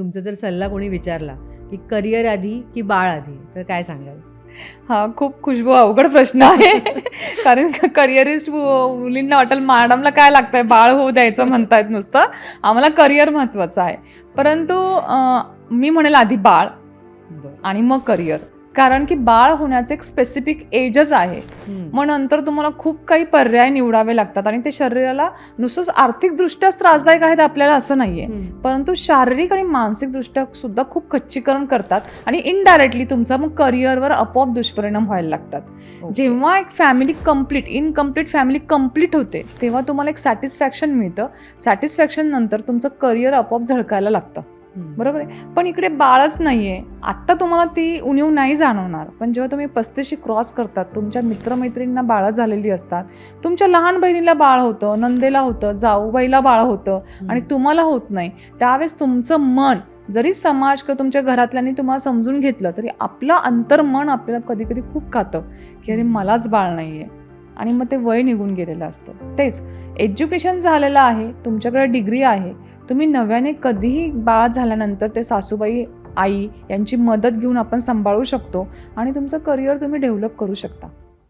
तुमचा जर सल्ला कोणी विचारला की करिअर आधी की बाळ आधी, तर काय सांगाल? हा खूप खुशबू अवघड प्रश्न आहे. कारण करिअरिस्ट मुलींना वाटेल मॅडमला काय लागतंय, बाळ होऊ द्यायचं म्हणतायत नुसतं, आम्हाला करिअर महत्त्वाचं आहे. परंतु मी म्हणेल आधी बाळ बरं. आणि मग करिअर. कारण की बाळ होण्याचं एक स्पेसिफिक एजच आहे. मग नंतर तुम्हाला खूप काही पर्याय निवडावे लागतात आणि ते शरीराला नुसतंच आर्थिकदृष्ट्याच त्रासदायक आहेत आपल्याला असं नाहीये, परंतु शारीरिक आणि मानसिकदृष्ट्या सुद्धा खूप खच्चीकरण करतात आणि इनडायरेक्टली तुमचा मग करिअरवर आपोआप दुष्परिणाम व्हायला लागतात. जेव्हा एक फॅमिली इनकम्प्लीट फॅमिली कम्प्लीट होते तेव्हा तुम्हाला एक सॅटिस्फॅक्शन मिळतं. सॅटिस्फॅक्शन नंतर तुमचं करिअर आपोआप झळकायला लागतं. बरोबर आहे. पण इकडे बाळच नाहीये. आत्ता तुम्हाला ती उणीव नाही जाणवणार, पण जेव्हा तुम्ही 35 क्रॉस करतात, तुमच्या मित्रमैत्रिणींना बाळं झालेली असतात, तुमच्या लहान बहिणीला बाळ होतं, नंदेला होतं, जाऊबाईला बाळ होतं आणि तुम्हाला होत नाही, त्यावेळेस तुमचं मन जरी समाज किंवा तुमच्या घरातल्यांनी तुम्हाला समजून घेतलं तरी आपलं अंतर्मन आपल्याला कधी कधी खूप खातं की अरे मलाच बाळ नाहीये, आणि मग ते वय निघून गेलेलं असतं. तेच एज्युकेशन झालेलं आहे, तुमच्याकडे डिग्री आहे, तुम्ही नव्याने कधीही बाळ झाल्यानंतर ते सासूबाई आई यांची मदत घेऊन आपण सांभाळू शकतो आणि तुमचं करिअर तुम्ही डेव्हलप करू शकता.